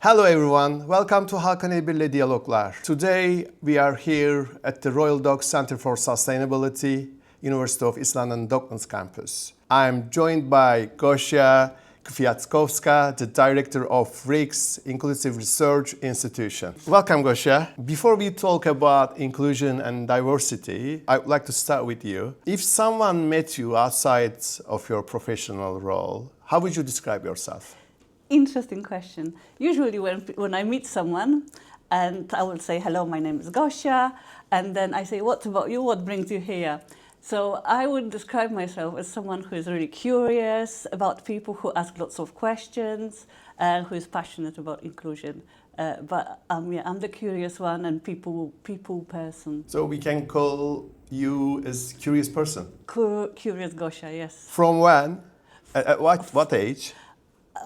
Hello everyone, welcome to Halkın Elbir'le Diyaloglar. Today we are here at the Royal Dutch Center for Sustainability, University of East London Docklands campus. I'm joined by Gosia, Kwiatkowska, the director of RIG's Inclusive Research Institution. Welcome, Gosia. Before we talk about inclusion and diversity, I would like to start with you. If someone met you outside of your professional role, how would you describe yourself? Interesting question. Usually when I meet someone and I will say, hello, my name is Gosia, and then I say, what about you? What brings you here? So I would describe myself as someone who is really curious about people, who ask lots of questions, and who is passionate about inclusion. But I'm the curious one and people person. So we can call you as curious person? Curious Gosia, yes. From when? At what age?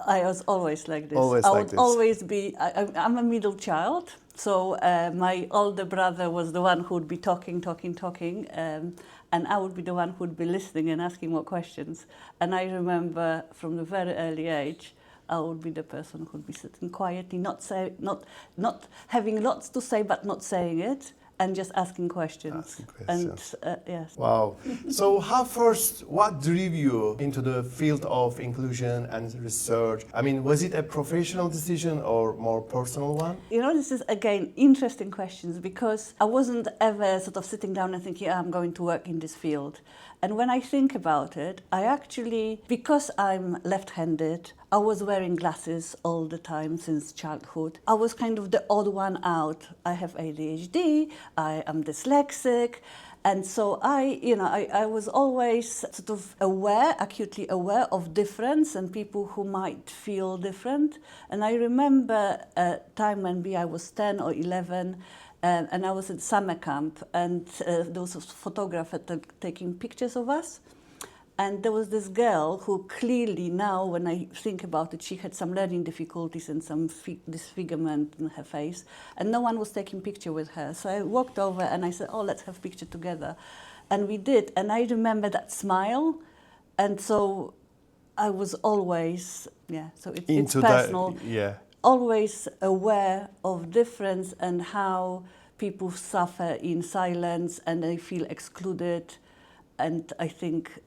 I was always like this. Always be. I'm a middle child, so my older brother was the one who would be talking, and I would be the one who would be listening and asking more questions. And I remember from a very early age, I would be the person who would be sitting quietly, not having lots to say, but not saying it, and just asking questions. And yes. Wow. So what drew you into the field of inclusion and research? I mean, was it a professional decision or more personal one? You know, this is, again, interesting questions, because I wasn't ever sort of sitting down and thinking, I'm going to work in this field. And when I think about it, I actually, because I'm left-handed, I was wearing glasses all the time since childhood. I was kind of the odd one out. I have ADHD, I am dyslexic, and so I was always sort of acutely aware of difference and people who might feel different. And I remember a time when I was 10 or 11, and I was at summer camp, and there was a photographer taking pictures of us. And there was this girl who clearly now, when I think about it, she had some learning difficulties and some disfigurement in her face. And no one was taking picture with her. So I walked over and I said, oh, let's have picture together. And we did. And I remember that smile. And so I was always, so it's personal. Always aware of difference and how people suffer in silence and they feel excluded. And I think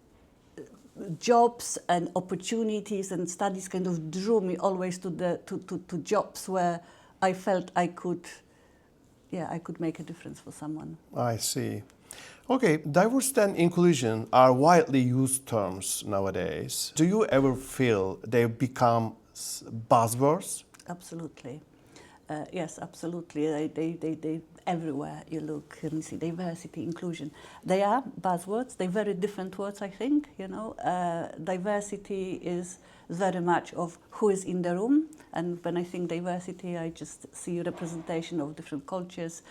jobs and opportunities and studies kind of drew me always to jobs where I felt I could make a difference for someone. I see. Okay, diversity and inclusion are widely used terms nowadays. Do you ever feel they become buzzwords? Absolutely. Yes, absolutely. They everywhere you look and you see diversity, inclusion. They are buzzwords. They're very different words, I think. You know, diversity is very much of who is in the room. And when I think diversity, I just see representation of different cultures,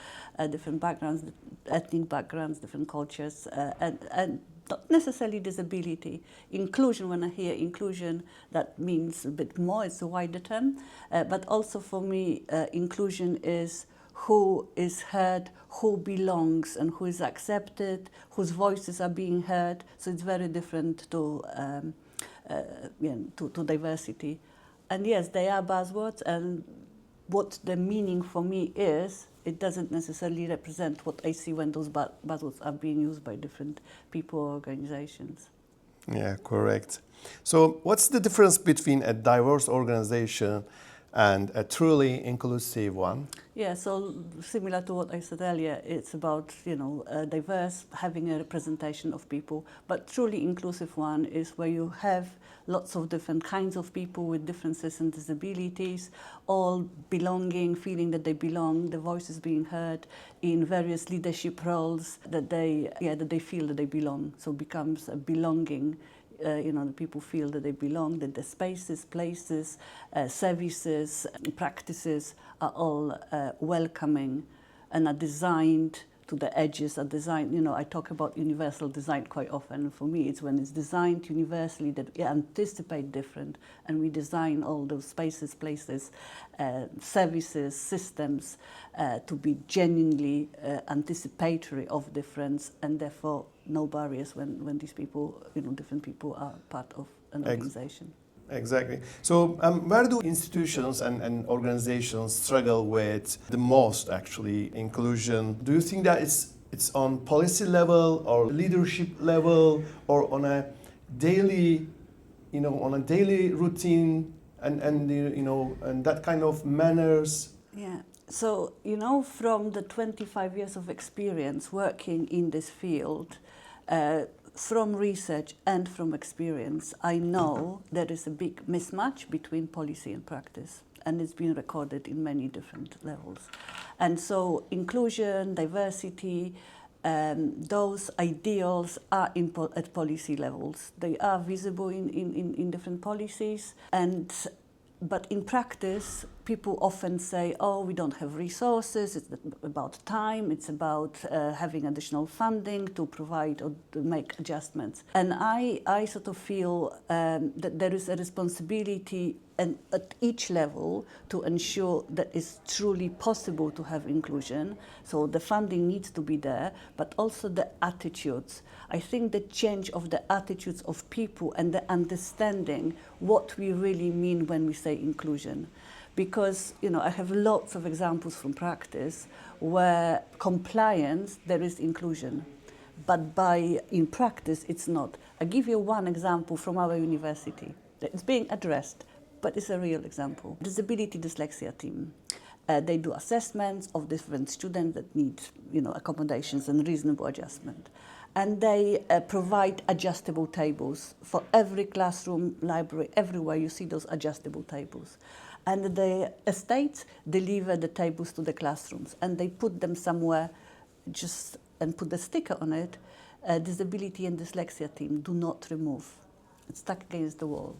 different backgrounds, ethnic backgrounds, different cultures, and not necessarily disability. Inclusion, when I hear inclusion, that means a bit more, it's a wider term. But also for me, inclusion is who is heard, who belongs, and who is accepted, whose voices are being heard. So it's very different to diversity. And yes, they are buzzwords, and what the meaning for me is, it doesn't necessarily represent what I see when those buzzwords are being used by different people or organizations. Yeah, correct. So what's the difference between a diverse organization and a truly inclusive one? Yeah, so similar to what I said earlier, it's about, diverse, having a representation of people, but truly inclusive one is where you have lots of different kinds of people with differences and disabilities, all belonging, feeling that they belong, the voices being heard in various leadership roles, that they feel that they belong. So it becomes a belonging. The people feel that they belong, that the spaces, places, services, practices are all welcoming and are designed to the edges, are designed, I talk about universal design quite often. For me, it's when it's designed universally that we anticipate different and we design all those spaces, places, services, systems to be genuinely anticipatory of difference, and therefore no barriers when these people, different people are part of an organization. Exactly. So, where do institutions and organizations struggle with the most, actually, inclusion? Do you think that it's on policy level or leadership level or on a daily, on a daily routine and that kind of manners? Yeah. So, from the 25 years of experience working in this field, from research and from experience, I know there is a big mismatch between policy and practice, and it's been recorded in many different levels. And so inclusion, diversity, those ideals are at policy levels. They are visible in different policies, but in practice, people often say, oh, we don't have resources, it's about time, it's about having additional funding to provide or to make adjustments. And I sort of feel that there is a responsibility at each level to ensure that it's truly possible to have inclusion. So the funding needs to be there, but also the attitudes. I think the change of the attitudes of people and the understanding what we really mean when we say inclusion. Because, I have lots of examples from practice where compliance, there is inclusion. But in practice, it's not. I'll give you one example from our university. It's being addressed, but it's a real example. Disability dyslexia team. They do assessments of different students that need, accommodations and reasonable adjustment. And they provide adjustable tables for every classroom, library, everywhere you see those adjustable tables. And the estates deliver the tables to the classrooms, and they put them somewhere and put the sticker on it, disability and dyslexia team, do not remove. It's stuck against the wall.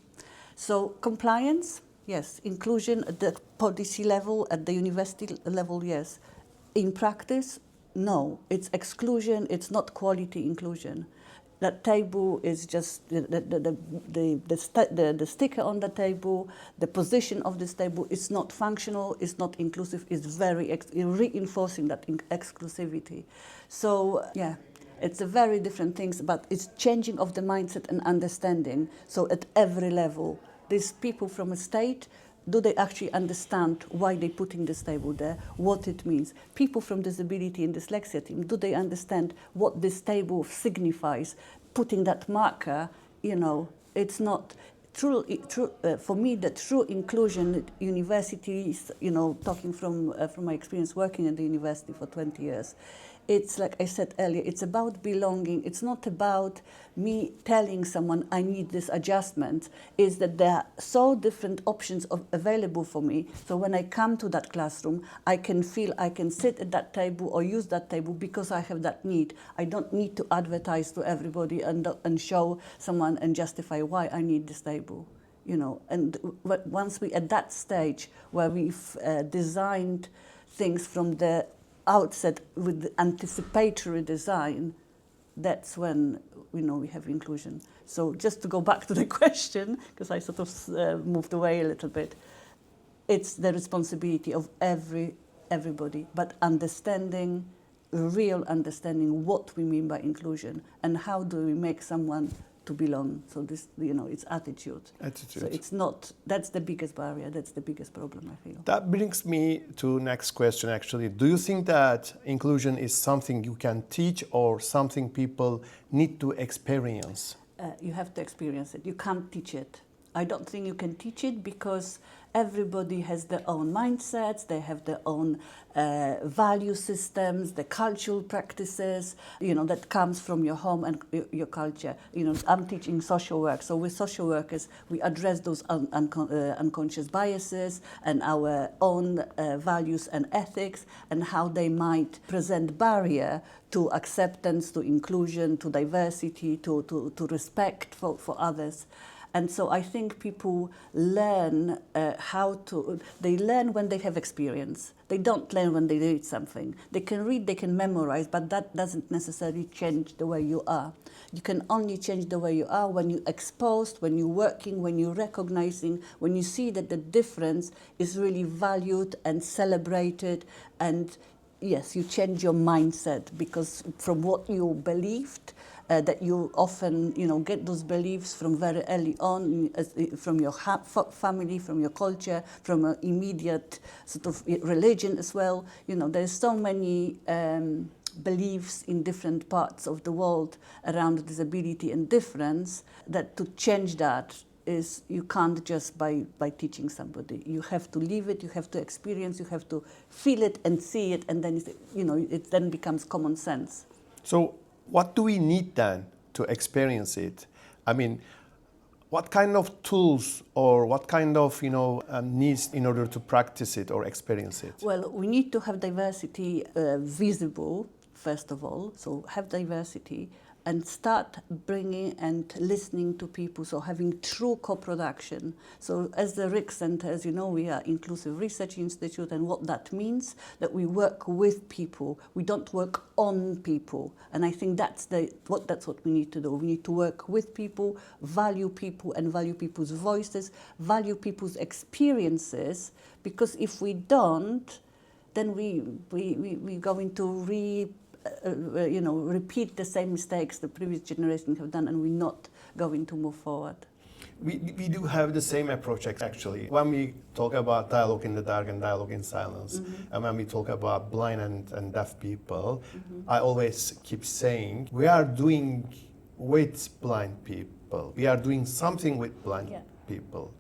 So compliance, yes. Inclusion at the policy level, at the university level, yes. In practice, no. It's exclusion, it's not quality inclusion. That table is just the sticker on the table, the position of this table is not functional, it's not inclusive, it's very reinforcing that exclusivity. So, yeah, it's a very different things, but it's changing of the mindset and understanding. So at every level, these people from a state, do they actually understand why they're putting this table there, what it means? People from disability and dyslexia team, do they understand what this table signifies? Putting that marker, it's not true. For me, the true inclusion at universities, talking from my experience working at the university for 20 years, it's like I said earlier, it's about belonging. It's not about me telling someone I need this adjustment. It's that there are so different options available for me. So when I come to that classroom, I can feel I can sit at that table or use that table because I have that need. I don't need to advertise to everybody and show someone and justify why I need this table. And once we at that stage where we've designed things from the outset with the anticipatory design, that's when we have inclusion. So just to go back to the question, because I sort of moved away a little bit, it's the responsibility of everybody, but real understanding what we mean by inclusion and how do we make someone to belong. So this, it's attitude. So it's not, that's the biggest barrier, that's the biggest problem, I feel. That brings me to next question, actually. Do you think that inclusion is something you can teach or something people need to experience? You have to experience it. You can't teach it. I don't think you can teach it because everybody has their own mindsets, they have their own value systems, the cultural practices, that comes from your home and your culture. I'm teaching social work, so with social workers, we address those unconscious biases and our own values and ethics and how they might present barrier to acceptance, to inclusion, to diversity, to respect for others. And so I think people learn they learn when they have experience. They don't learn when they read something. They can read, they can memorize, but that doesn't necessarily change the way you are. You can only change the way you are when you're exposed, when you're working, when you're recognizing, when you see that the difference is really valued and celebrated. And yes, you change your mindset because from what you believed, that you often, get those beliefs from very early on, from your family, from your culture, from your immediate sort of religion as well. There's so many beliefs in different parts of the world around disability and difference that to change that is you can't just by teaching somebody. You have to live it, you have to experience, you have to feel it and see it, and then it then becomes common sense. So what do we need then to experience it? I mean, what kind of tools or what kind of needs in order to practice it or experience it? Well, we need to have diversity visible, first of all. So have diversity and start bringing and listening to people, so having true co-production. So as the RIC Centre, as you know, we are Inclusive Research Institute, and what that means, that we work with people, we don't work on people. And I think that's what we need to do. We need to work with people, value people and value people's voices, value people's experiences, because if we don't, then we're going to repeat the same mistakes the previous generation have done, and we're not going to move forward. We do have the same approach actually. When we talk about dialogue in the dark and dialogue in silence, and when we talk about blind and deaf people, I always keep saying we are doing with blind people. We are doing something with blind people,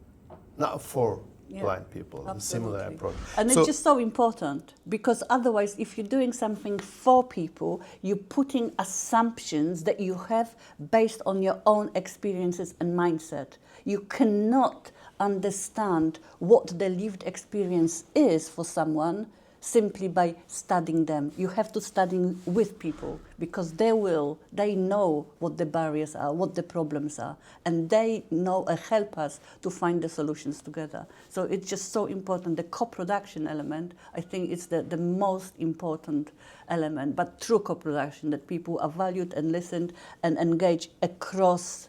not for blind people. Absolutely. Similar approach. And it's just so important, because otherwise if you're doing something for people, you're putting assumptions that you have based on your own experiences and mindset. You cannot understand what the lived experience is for someone simply by studying them. You have to study with people, because they know what the barriers are, what the problems are, and they help us to find the solutions together. So it's just so important. The co-production element, I think, is the most important element, but true co-production, that people are valued and listened and engaged across,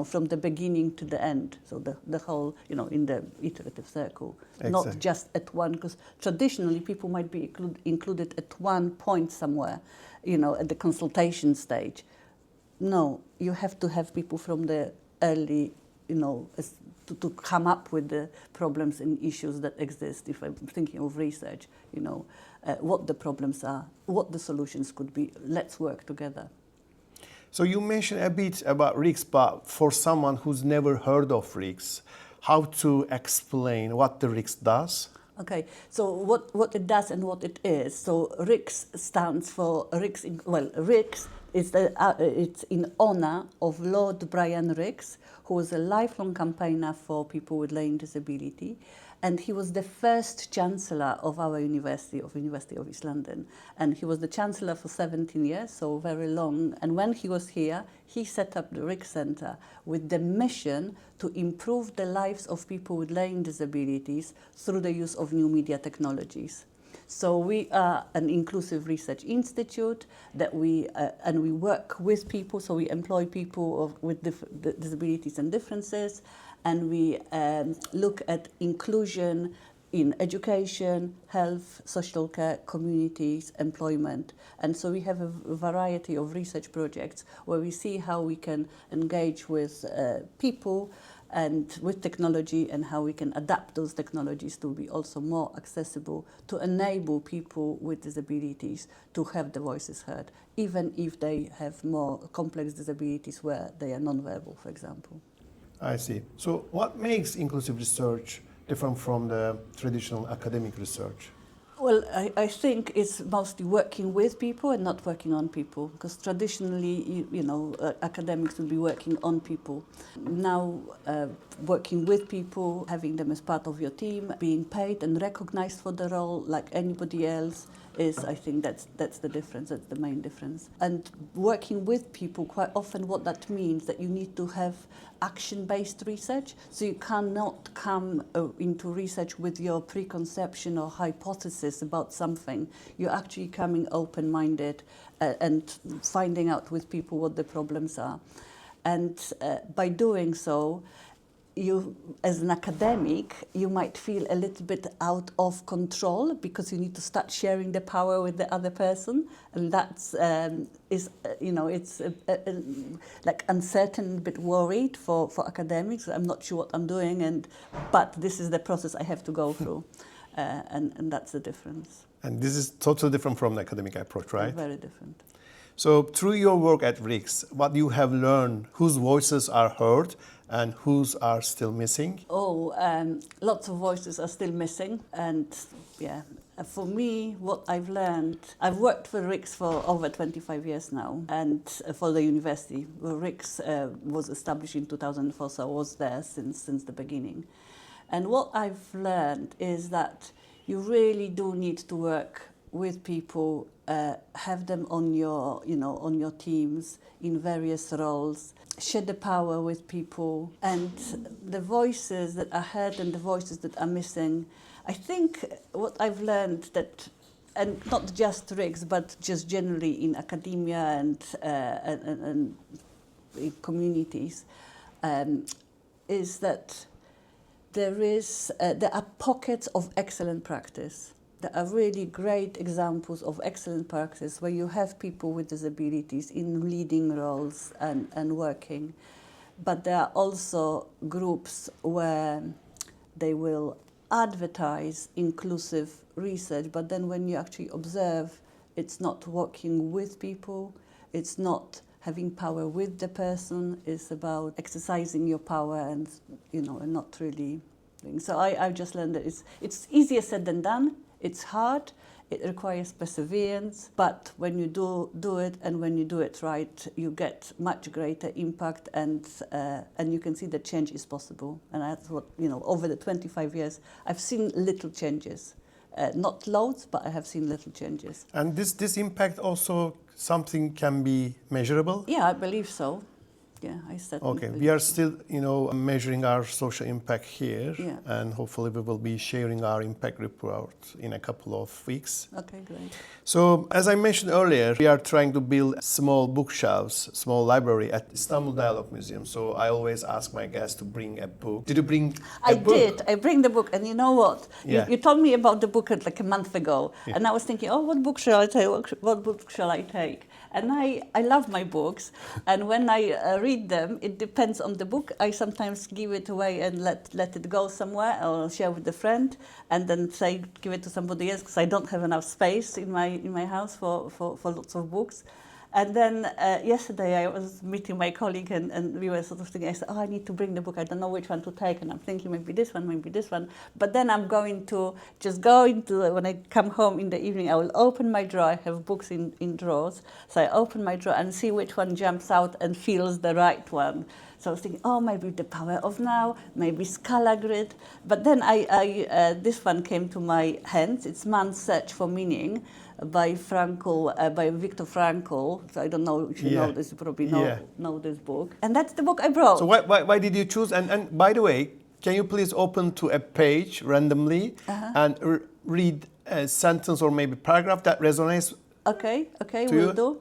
from the beginning to the end. So the whole, in the iterative circle, exactly. Not just at one, because traditionally people might be included at one point somewhere, at the consultation stage. No, you have to have people from the early, to come up with the problems and issues that exist. If I'm thinking of research, what the problems are, what the solutions could be. Let's work together. So you mentioned a bit about RICS, but for someone who's never heard of RICS, how to explain what the RICS does? Okay, so what it does and what it is. So RICS stands for RICS is it's in honor of Lord Brian Rix, who was a lifelong campaigner for people with learning disability. And he was the first chancellor of our University of East London. And he was the chancellor for 17 years, so very long. And when he was here, he set up the RIC Centre with the mission to improve the lives of people with learning disabilities through the use of new media technologies. So we are an inclusive research institute that we work with people. So we employ people with disabilities and differences, and we look at inclusion in education, health, social care, communities, employment. And so we have a variety of research projects where we see how we can engage with people and with technology, and how we can adapt those technologies to be also more accessible, to enable people with disabilities to have their voices heard, even if they have more complex disabilities where they are non-verbal, for example. I see. So what makes inclusive research different from the traditional academic research? Well, I think it's mostly working with people and not working on people, because traditionally, academics will be working on people. Now, working with people, having them as part of your team, being paid and recognized for the role like anybody else, I think that's the difference, that's the main difference. And working with people, quite often what that means that you need to have action-based research. So you cannot come into research with your preconception or hypothesis about something. You're actually coming open-minded and finding out with people what the problems are. And by doing so, you, as an academic, you might feel a little bit out of control because you need to start sharing the power with the other person, and that's it's like uncertain, a bit worried for academics. I'm not sure what I'm doing, but this is the process I have to go through, and that's the difference. And this is totally different from the academic approach, right? Very different. So through your work at RIX, what you have learned, whose voices are heard and whose are still missing? Lots of voices are still missing, and yeah. For me, what I've learned, I've worked for RIX for over 25 years now, and for the university. Well, RIX was established in 2004, so I was there since the beginning. And what I've learned is that you really do need to work with people, have them on your teams in various roles, share the power with people, and the voices that are heard and the voices that are missing. I think what I've learned that, and not just RIX, but just generally in academia and in communities, is that there are pockets of excellent practice. There are really great examples of excellent practice where you have people with disabilities in leading roles and working. But there are also groups where they will advertise inclusive research, but then when you actually observe, it's not working with people, it's not having power with the person, it's about exercising your power and not really doing. So I've just learned that it's easier said than done. It's hard, it requires perseverance, but when you do it and when you do it right, you get much greater impact, and you can see that change is possible. And that's what, over the 25 years, I've seen little changes. Not loads, but I have seen little changes. And this impact also something can be measurable? Yeah, I believe so. Yeah, I certainly Okay, believe we are so. still, measuring our social impact here, Yeah. and hopefully we will be sharing our impact report in a couple of weeks. Okay, great. So, as I mentioned earlier, we are trying to build small bookshelves, small library at Istanbul Dialogue Museum. So I always ask my guests to bring a book. Did you bring a book? I did. I bring the book, and you know what? Yeah. You told me about the book like a month ago, Yeah. and I was thinking, what book shall I take? What book shall I take? And I love my books, and when I read them, it depends on the book. I sometimes give it away and let it go somewhere, or share with a friend, and then give it to somebody else because I don't have enough space in my house for lots of books. And then yesterday I was meeting my colleague, and we were sort of thinking, I said, I need to bring the book. I don't know which one to take. And I'm thinking maybe this one, maybe this one. But then I'm going to just go into, when I come home in the evening, I will open my drawer. I have books in drawers. So I open my drawer and see which one jumps out and feels the right one. So I was thinking, maybe The Power of Now, maybe Scala Grid. But then this one came to my hands. It's Man's Search for Meaning by Viktor Frankl. So I don't know if you know this, you probably know this book. And that's the book I brought. So why did you choose? And by the way, can you please open to a page randomly and read a sentence or maybe paragraph that resonates? Okay, will do.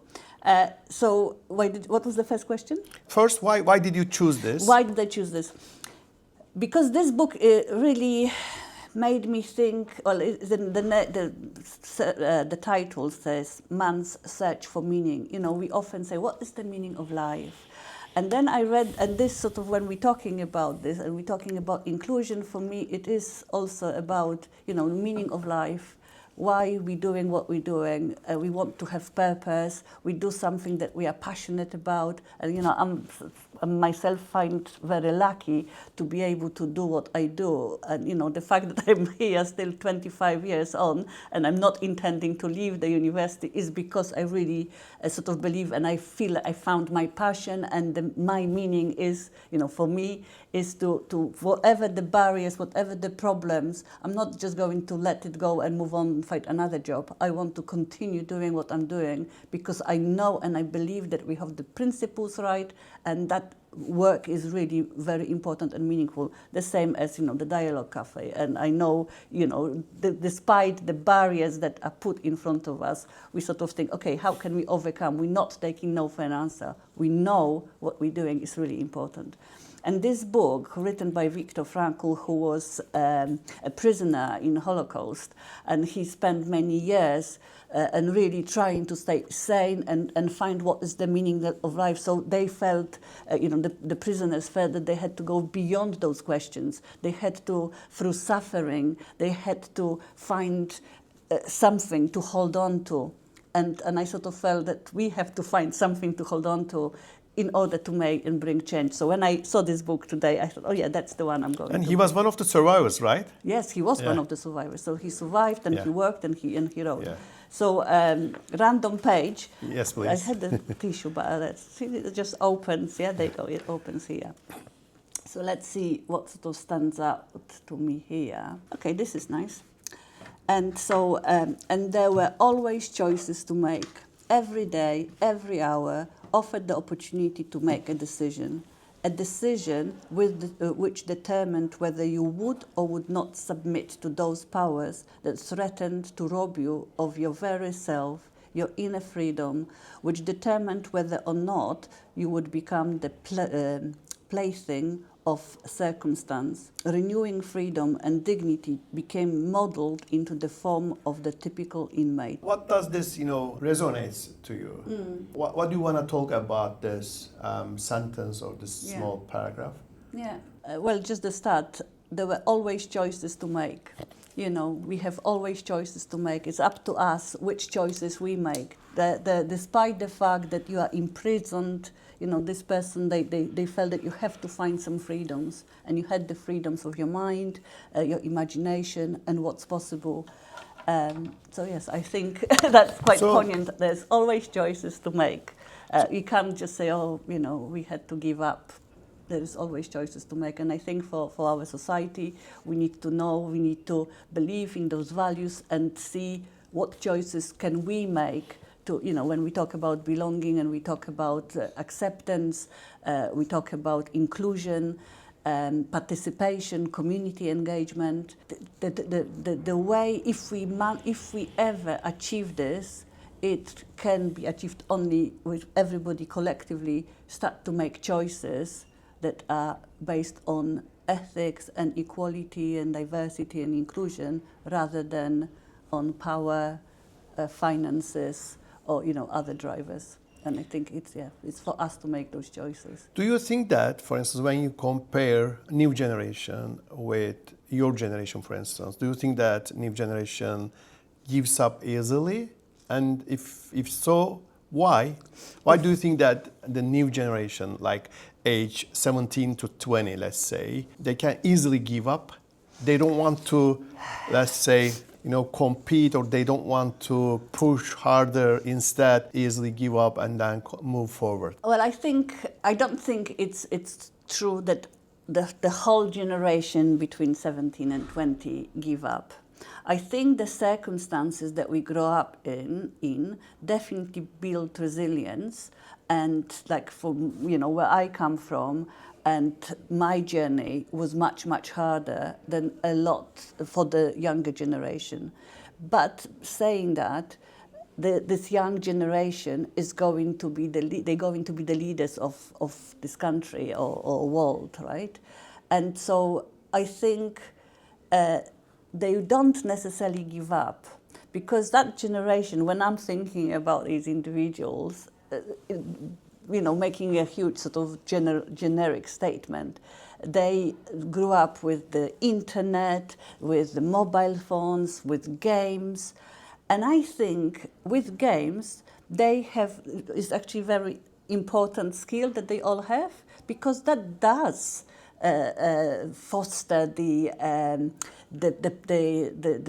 So what was the first question? First, why did you choose this? Why did I choose this? Because this book really made me think. Well, the title says "Man's Search for Meaning." We often say, "What is the meaning of life?" And then I read, and this sort of, when we're talking about this and we're talking about inclusion, for me, it is also about the meaning of life. Why are we doing what we're doing? We want to have purpose. We do something that we are passionate about. And I myself find very lucky to be able to do what I do. And the fact that I'm here still 25 years on, and I'm not intending to leave the university, is because I really sort of believe, and I feel I found my passion, and my meaning is, for me, is to whatever the barriers, whatever the problems, I'm not just going to let it go and move on and find another job. I want to continue doing what I'm doing because I know and I believe that we have the principles right, and that work is really very important and meaningful. The same as the Dialogue Cafe. And I know despite the barriers that are put in front of us, we sort of think, okay, how can we overcome? We're not taking no for an answer. We know what we're doing is really important. And this book, written by Viktor Frankl, who was a prisoner in Holocaust, and he spent many years and really trying to stay sane and find what is the meaning of life. So they felt, the prisoners felt that they had to go beyond those questions. They had to, through suffering, they had to find something to hold on to. And I sort of felt that we have to find something to hold on to in order to make and bring change. So when I saw this book today, I thought, oh yeah, that's the one I'm going to. And he was one of the survivors, right? Yes, he was one of the survivors. So he survived and he worked and he wrote. Yeah. So random page. Yes, please. I had the tissue, but it just opens. Yeah, there you go. It opens here. So let's see what sort of stands out to me here. Okay, this is nice. And so, and there were always choices to make. Every day, every hour, offered the opportunity to make a decision which determined whether you would or would not submit to those powers that threatened to rob you of your very self, your inner freedom, which determined whether or not you would become the plaything of circumstance. Renewing freedom and dignity became modeled into the form of the typical inmate. What does this, resonates to you? What do you want to talk about this sentence or this small paragraph? Yeah, well, just the start. There were always choices to make. We have always choices to make. It's up to us which choices we make. Despite the fact that you are imprisoned, this person, they felt that you have to find some freedoms, and you had the freedoms of your mind, your imagination, and what's possible. So yes, I think that's quite poignant. There's always choices to make. You can't just say, we had to give up. There's always choices to make. And I think for our society, we need to know, we need to believe in those values and see what choices can we make to, when we talk about belonging and we talk about acceptance, we talk about inclusion, participation, community engagement. The way, if we ever achieve this, it can be achieved only with everybody collectively start to make choices that are based on ethics and equality and diversity and inclusion rather than on power, finances, or other drivers. And I think it's for us to make those choices. Do you think that, for instance, when you compare new generation with your generation, for instance, do you think that new generation gives up easily? And if so, why? Why do you think that the new generation, like age 17 to 20, let's say, they can easily give up? They don't want to, let's say, compete, or they don't want to push harder, instead easily give up and then move forward? Well, I don't think it's true that the whole generation between 17 and 20 give up. I think the circumstances that we grow up in definitely build resilience, and like from where I come from, and my journey was much, much harder than a lot for the younger generation. But saying that, this young generation is going to be they're going to be the leaders of this country or world, right? And so I think they don't necessarily give up, because that generation, when I'm thinking about these individuals, making a huge sort of generic statement, they grew up with the internet, with the mobile phones, with games. And I think with games, it's actually a very important skill that they all have, because that does foster the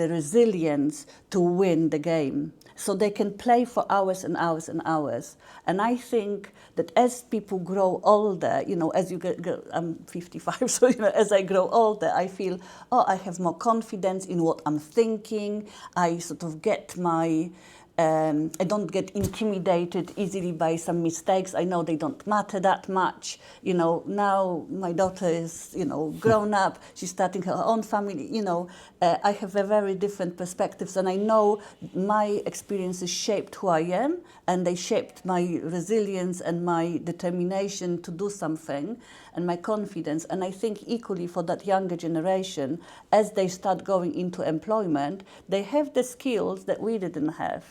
resilience to win the game. So they can play for hours and hours and hours. And I think that as people grow older, as you get, I'm 55, so as I grow older, I feel, I have more confidence in what I'm thinking. I sort of get I don't get intimidated easily by some mistakes. I know they don't matter that much. Now my daughter is, grown up. She's starting her own family. I have a very different perspectives, and I know my experiences shaped who I am, and they shaped my resilience and my determination to do something. and my confidence. And I think equally for that younger generation, as they start going into employment, they have the skills that we didn't have,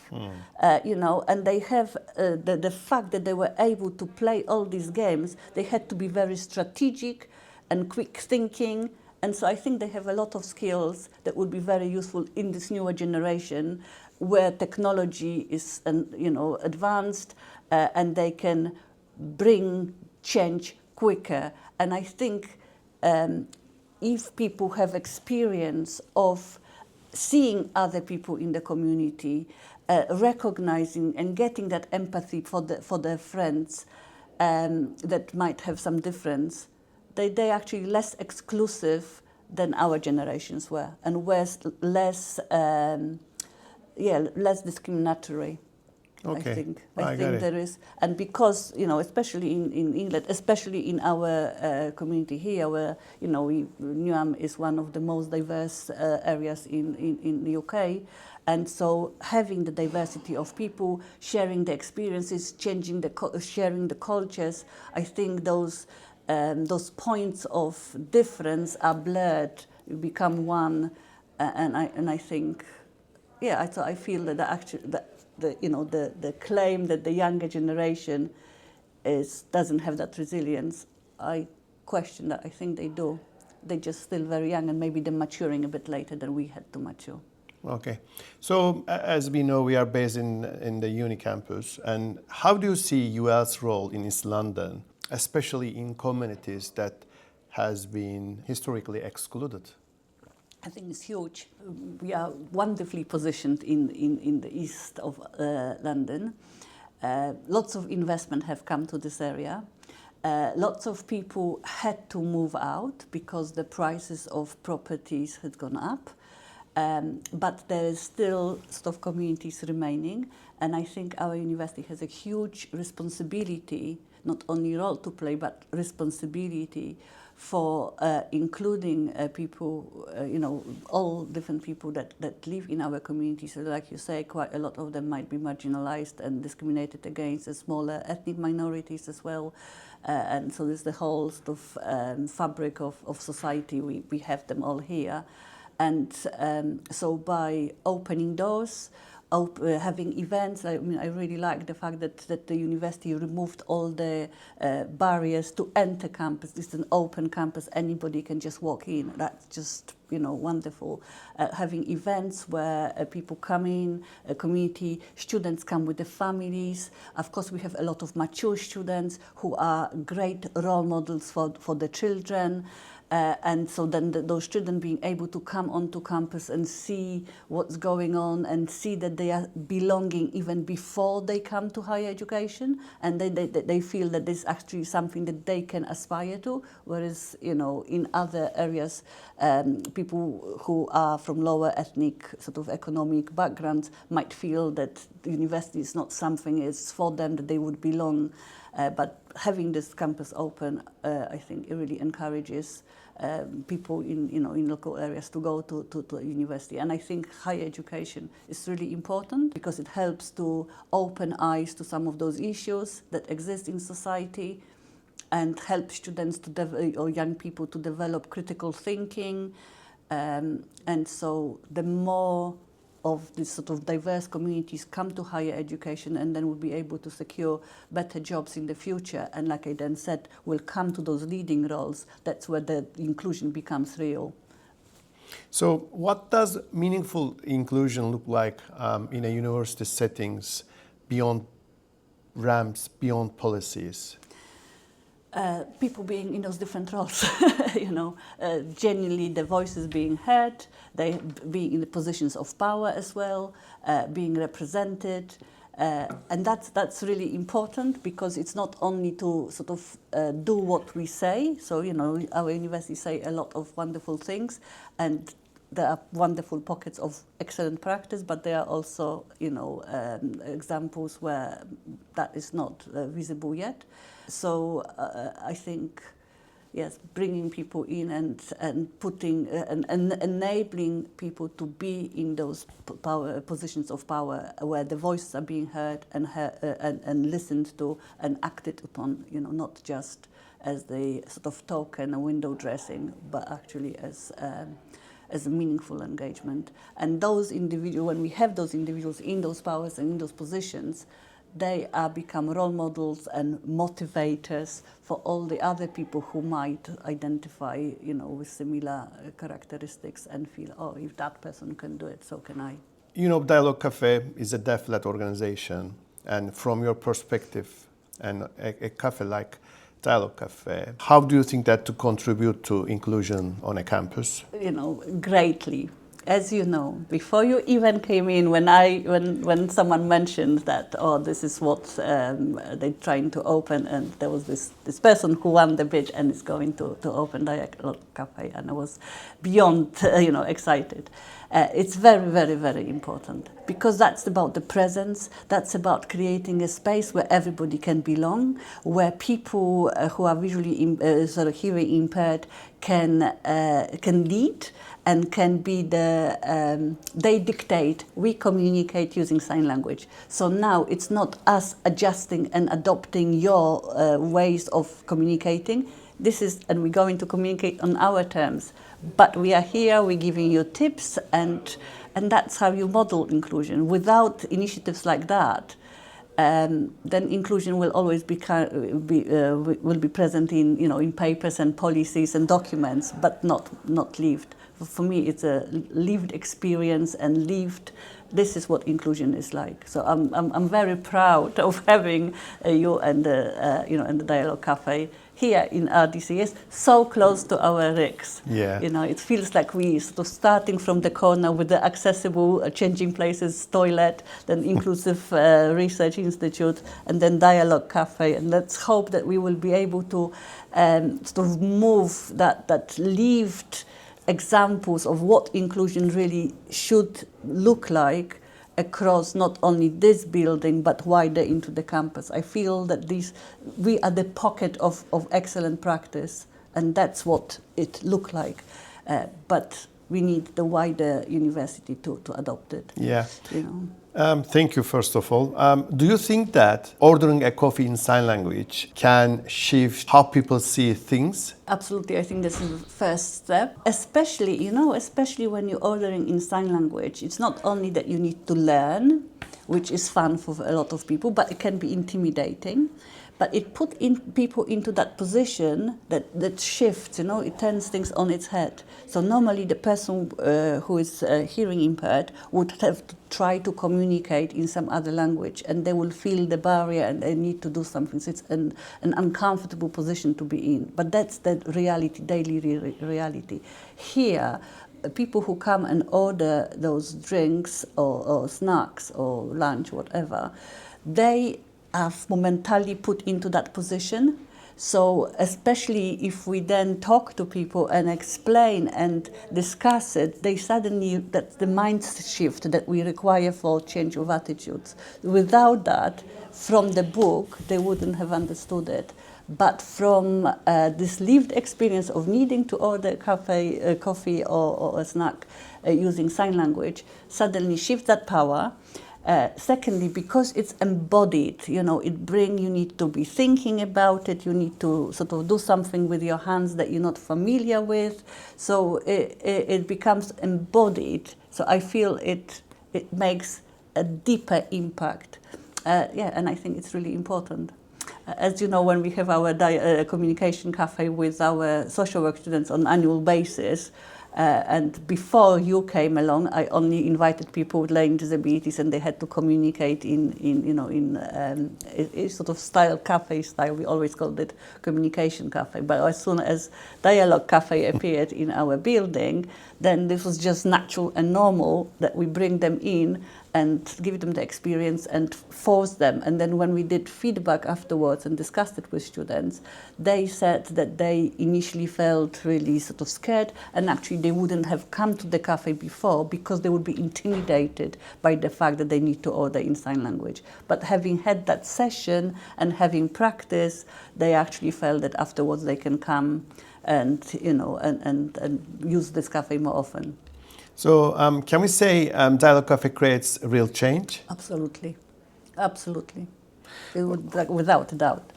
you know, and they have the fact that they were able to play all these games. They had to be very strategic and quick thinking. And so I think they have a lot of skills that would be very useful in this newer generation, where technology is, you know, advanced, and they can bring change quicker. And I think if people have experience of seeing other people in the community, recognizing and getting that empathy for their friends that might have some difference, they're actually less exclusive than our generations were, and less discriminatory. Okay. I think there is, and because, you know, especially in England, especially in our community here, where, you know, Newham is one of the most diverse areas in the UK, and so having the diversity of people, sharing the experiences, sharing the cultures, I think those points of difference are blurred, become one, and I think, yeah, I feel that the claim that the younger generation doesn't have that resilience, I question that. I think they do. They're just still very young, and maybe they're maturing a bit later than we had to mature. Okay. So as we know, we are based in the uni campus. And how do you see UL's role in East London, especially in communities that has been historically excluded? I think it's huge. We are wonderfully positioned in the east of London. Lots of investment have come to this area. Lots of people had to move out because the prices of properties had gone up. But there is still sort of communities remaining. And I think our university has a huge responsibility, not only role to play, but responsibility for including people, you know, all different people that live in our community. So like you say, quite a lot of them might be marginalized and discriminated against, as smaller ethnic minorities as well. And so there's the whole sort of fabric of society. We have them all here. And so by opening doors, having events, I mean, I really like the fact that the university removed all the barriers to enter campus. It's an open campus, anybody can just walk in. That's just, you know, wonderful. Having events where people come in, a community, students come with their families. Of course, we have a lot of mature students who are great role models for the children. And so then those children being able to come onto campus and see what's going on and see that they are belonging even before they come to higher education, and they feel that this is actually something that they can aspire to, whereas, you know, in other areas, people who are from lower ethnic sort of economic backgrounds might feel that the university is not something it's for them, that they would belong. But having this campus open, I think it really encourages people in local areas to go to a university. And I think higher education is really important because it helps to open eyes to some of those issues that exist in society and help students or young people to develop critical thinking. And so the more of these sort of diverse communities come to higher education, and then we'll be able to secure better jobs in the future. And like I then said, we'll come to those leading roles. That's where the inclusion becomes real. So what does meaningful inclusion look like in a university settings beyond ramps, beyond policies? People being in those different roles, genuinely the voices being heard, they being in the positions of power as well, being represented, and that's really important because it's not only to sort of do what we say. So our university say a lot of wonderful things, and there are wonderful pockets of excellent practice, but there are also examples where that is not visible yet. So I think, yes, bringing people in and putting and enabling people to be in those positions of power where the voices are being heard and listened to and acted upon. Not just as the sort of token, a window dressing, but actually as a meaningful engagement. And those individuals, when we have those individuals in those powers and in those positions, they become role models and motivators for all the other people who might identify, with similar characteristics and feel, oh, if that person can do it, so can I. Dialogue Cafe is a deaf-led organization, and from your perspective, and a cafe like Dialogue Cafe, how do you think that to contribute to inclusion on a campus? Greatly. As you know, before you even came in, when someone mentioned that, oh, this is what they're trying to open, and there was this person who won the bid and is going to open Dialogue Cafe, and I was beyond excited. It's very, very, very important, because that's about the presence, that's about creating a space where everybody can belong, where people who are visually hearing impaired can lead and can be they dictate, we communicate using sign language. So now it's not us adjusting and adopting your ways of communicating. And we're going to communicate on our terms. But we are here, we're giving you tips, and that's how you model inclusion. Without initiatives like that, then inclusion will always be present in papers and policies and documents, but not lived. For me, it's a lived experience, and this is what inclusion is like. So I'm very proud of having you and the Dialogue Cafe here in RDCS, so close to our RICS. Yeah. It feels like we sort of starting from the corner with the accessible changing places toilet, then inclusive research institute, and then Dialogue Cafe. And let's hope that we will be able to sort of move that lived examples of what inclusion really should look like across not only this building but wider into the campus. I feel that we are the pocket of excellent practice, and that's what it looked like. But we need the wider university to adopt it. Yeah. Thank you, first of all. Do you think that ordering a coffee in sign language can shift how people see things? Absolutely, I think this is the first step. Especially when you're ordering in sign language, it's not only that you need to learn, which is fun for a lot of people, but it can be intimidating. But it put people into that position that shifts, it turns things on its head. So normally the person who is hearing impaired would have to try to communicate in some other language, and they will feel the barrier and they need to do something. So it's an uncomfortable position to be in. But that's the reality, daily reality. Here, people who come and order those drinks or snacks or lunch, whatever, they are momentarily put into that position. So especially if we then talk to people and explain and discuss it, that's the mind shift that we require for change of attitudes. Without that, from the book, they wouldn't have understood it. But from this lived experience of needing to order coffee or a snack using sign language, suddenly shift that power. Secondly, because it's embodied, you need to be thinking about it, you need to sort of do something with your hands that you're not familiar with, so it becomes embodied. So I feel it makes a deeper impact. And I think it's really important. As you know, when we have our communication cafe with our social work students on an annual basis, and before you came along, I only invited people with learning disabilities, and they had to communicate in a sort of cafe style. We always called it communication cafe. But as soon as Dialogue Cafe appeared in our building, then this was just natural and normal that we bring them in and give them the experience and force them. And then when we did feedback afterwards and discussed it with students, they said that they initially felt really sort of scared, and actually they wouldn't have come to the cafe before because they would be intimidated by the fact that they need to order in sign language. But having had that session and having practice, they actually felt that afterwards they can come and use this cafe more often. So can we say Dialogue Cafe creates real change? Absolutely. Absolutely. Without a doubt.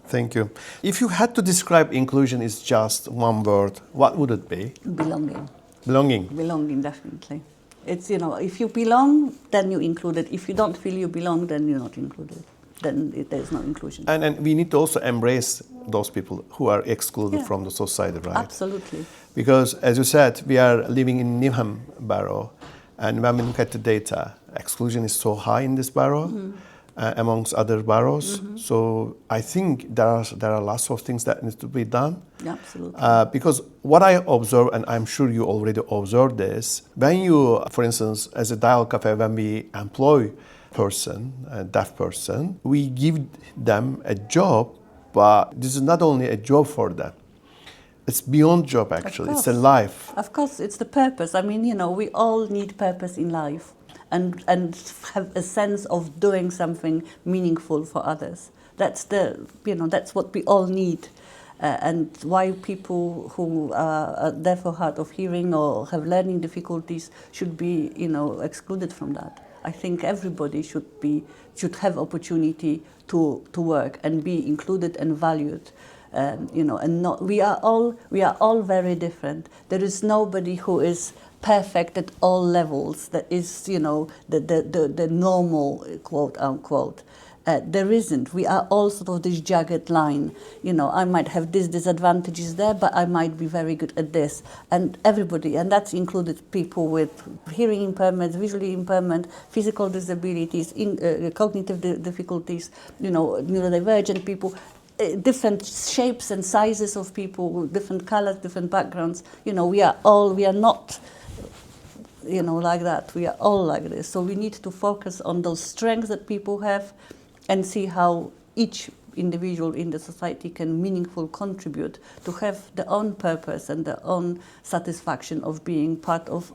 Thank you. If you had to describe inclusion is just one word, what would it be? Belonging. Belonging. Belonging, definitely. It's, you know, if you belong, then you're included. If you don't feel you belong, then you're not included. Then there's no inclusion. And we need to also embrace those people who are excluded from the society, right? Absolutely. Because, as you said, we are living in Newham borough, and when we look at the data, exclusion is so high in this borough, amongst other boroughs. So I think there are lots of things that need to be done. Absolutely. Because what I observe, and I'm sure you already observed this, when you, for instance, as a dialogue cafe, when we employ a deaf person, we give them a job, but this is not only a job for them. It's beyond job, actually. It's a life. Of course, it's the purpose. I mean, you know, we all need purpose in life and have a sense of doing something meaningful for others. That's that's what we all need. And why people who are deaf or hard of hearing or have learning difficulties should be, excluded from that. I think everybody should have opportunity to work and be included and valued. And not we are all very different. There is nobody who is perfect at all levels. That is, the normal, quote unquote. There isn't. We are all sort of this jagged line. I might have these disadvantages there, but I might be very good at this. And everybody, and that's included people with hearing impairments, visually impairment, physical disabilities, cognitive difficulties, neurodivergent people, different shapes and sizes of people, different colors, different backgrounds. We are not like that. We are all like this. So we need to focus on those strengths that people have and see how each individual in the society can meaningfully contribute to have their own purpose and their own satisfaction of being part of,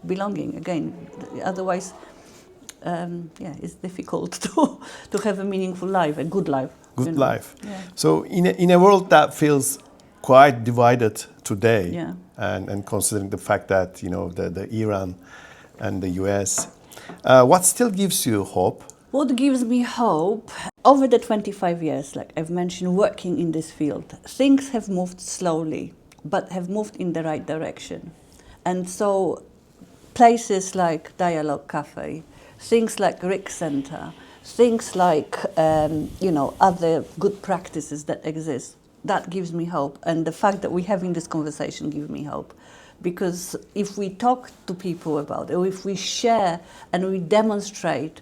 belonging. Again, otherwise, it's difficult to have a meaningful life, a good life. Good life. Yeah. So in a world that feels quite divided today, and considering the fact that, the Iran and the US, what still gives you hope? What gives me hope, over the 25 years, like I've mentioned, working in this field, things have moved slowly, but have moved in the right direction. And so places like Dialogue Cafe, things like Rick Center, things like, other good practices that exist, that gives me hope. And the fact that we're having this conversation gives me hope. Because if we talk to people about it, or if we share and we demonstrate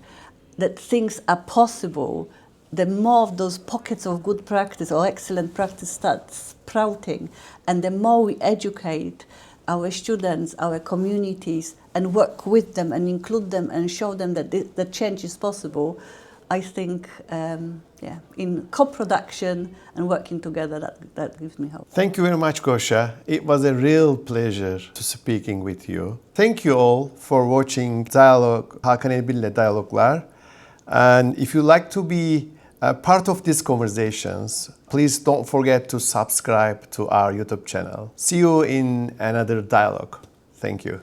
that things are possible, the more of those pockets of good practice or excellent practice start sprouting, and the more we educate our students, our communities, and work with them and include them and show them that the change is possible, I think, in co-production and working together, that gives me hope. Thank you very much, Gosia. It was a real pleasure to speaking with you. Thank you all for watching Dialogue, Hakan Elbir'le Diyaloglar. And if you like to be a part of these conversations, please don't forget to subscribe to our YouTube channel. See you in another dialogue. Thank you.